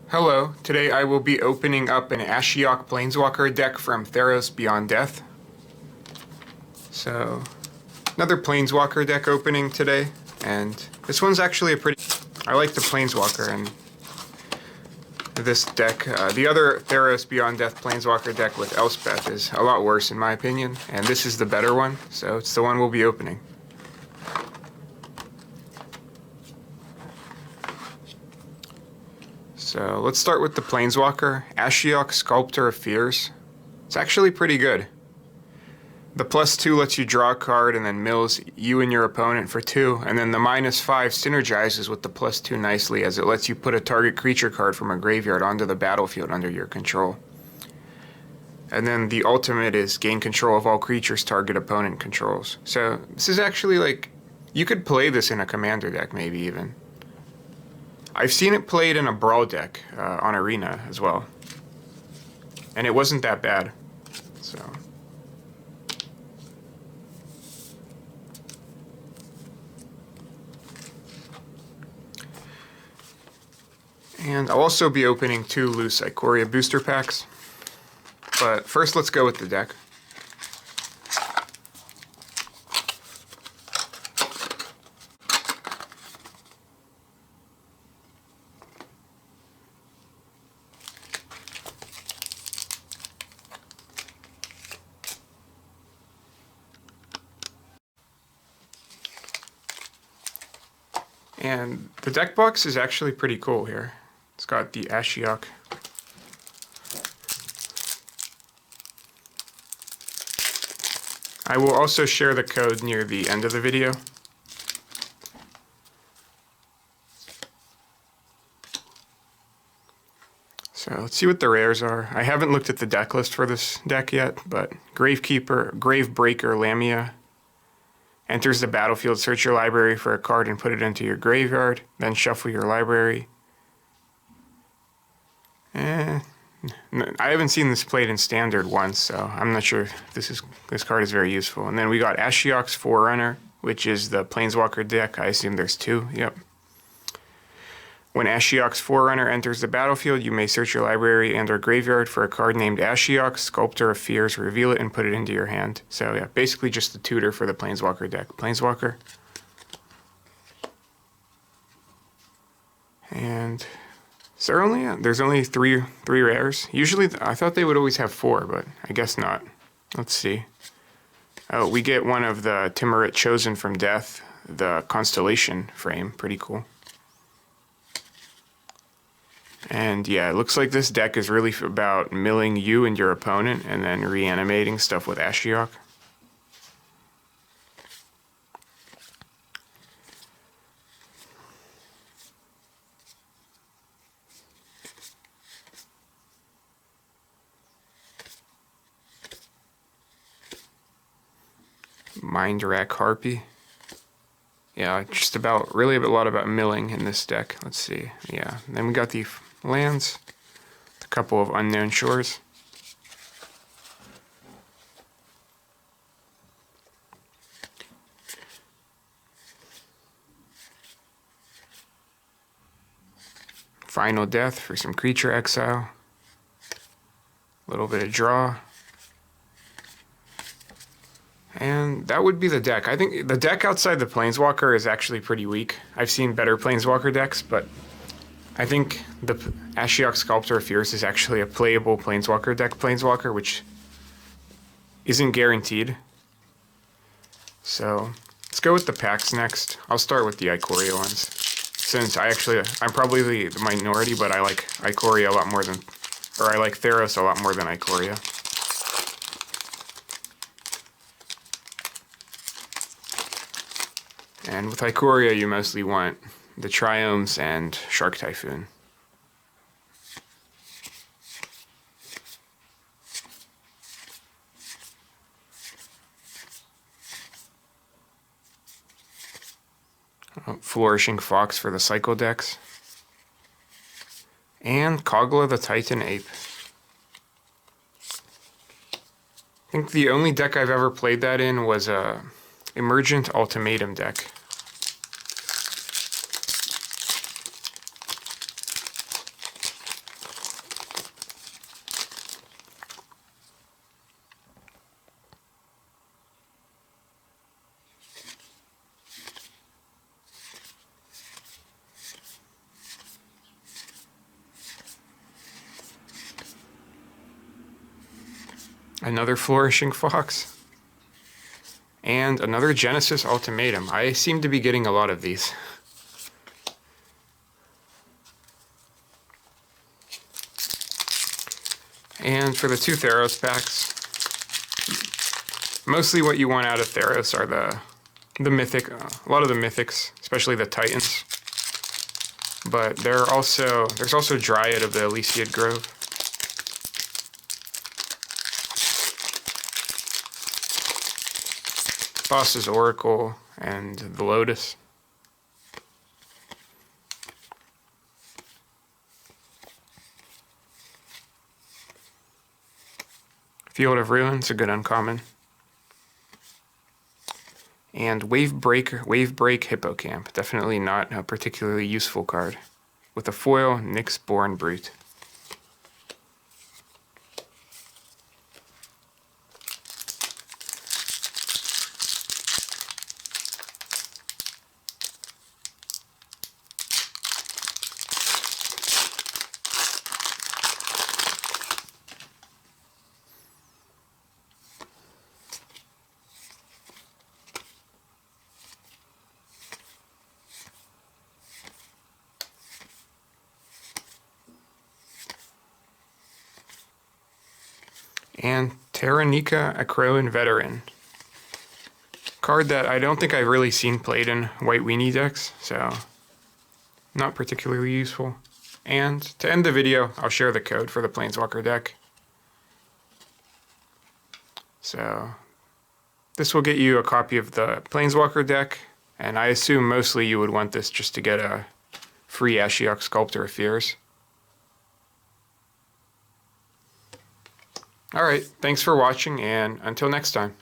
Hello, today I will be opening up an Ashiok Planeswalker deck from Theros Beyond Death. So, another Planeswalker deck opening today, and this one's actually I like the Planeswalker in this deck. The other Theros Beyond Death Planeswalker deck with Elspeth is a lot worse in my opinion, and this is the better one, so it's the one we'll be opening. So let's start with the Planeswalker, Ashiok, Sculptor of Fears. It's actually pretty good. The +2 lets you draw a card and then mills you and your opponent for 2, and then the -5 synergizes with the +2 nicely as it lets you put a target creature card from a graveyard onto the battlefield under your control. And then the ultimate is gain control of all creatures target opponent controls. So this is actually like, you could play this in a commander deck maybe even. I've seen it played in a Brawl deck on Arena as well. And it wasn't that bad. So. And I'll also be opening 2 loose Ikoria booster packs. But first let's go with the deck. And the deck box is actually pretty cool here. It's got the Ashiok. I will also share the code near the end of the video. So let's see what the rares are. I haven't looked at the deck list for this deck yet, but Gravebreaker Lamia. Enters the battlefield, search your library for a card and put it into your graveyard, then shuffle your library. I haven't seen this played in Standard once, so I'm not sure if this card is very useful. And then we got Ashiok's Forerunner, which is the Planeswalker deck. I assume there's 2, yep. When Ashiok's Forerunner enters the battlefield, you may search your library and/or graveyard for a card named Ashiok, Sculptor of Fears, reveal it and put it into your hand. So yeah, basically just the tutor for the Planeswalker deck. Planeswalker. And there's only three rares. Usually I thought they would always have 4, but I guess not. Let's see. Oh, we get one of the Timurit Chosen from Death, the Constellation frame. Pretty cool. And yeah, it looks like this deck is really about milling you and your opponent and then reanimating stuff with Ashiok. Mind Rack Harpy. Yeah, just really a lot about milling in this deck. Let's see. Yeah, and then we got the lands, a couple of Unknown Shores. Final Death for some creature exile. A little bit of draw. And that would be the deck. I think the deck outside the Planeswalker is actually pretty weak. I've seen better Planeswalker decks, but I think the Ashiok Sculptor of Fears is actually a playable Planeswalker deck Planeswalker, which isn't guaranteed. So let's go with the packs next. I'll start with the Ikoria ones. Since I'm probably the minority, but I like Ikoria a lot more than, or I like Theros a lot more than Ikoria. And with Ikoria, you mostly want the Triomes and Shark Typhoon. Flourishing Fox for the Cycle decks. And Kogla the Titan Ape. I think the only deck I've ever played that in was a Emergent Ultimatum deck. Another Flourishing Fox. And another Genesis Ultimatum. I seem to be getting a lot of these. And for the 2 Theros packs, mostly what you want out of Theros are the mythic, a lot of the mythics, especially the Titans. But there's also Dryad of the Elysiad Grove. Boss's Oracle and the Lotus. Field of Ruins, a good uncommon. And Wavebreak Hippocamp, definitely not a particularly useful card. With a foil, Nyxborn Brute. And Terranica Acroan Veteran. Card that I don't think I've really seen played in white weenie decks, so not particularly useful. And to end the video, I'll share the code for the Planeswalker deck. So this will get you a copy of the Planeswalker deck, and I assume mostly you would want this just to get a free Ashiok Sculptor of Fears. Alright, thanks for watching, and until next time.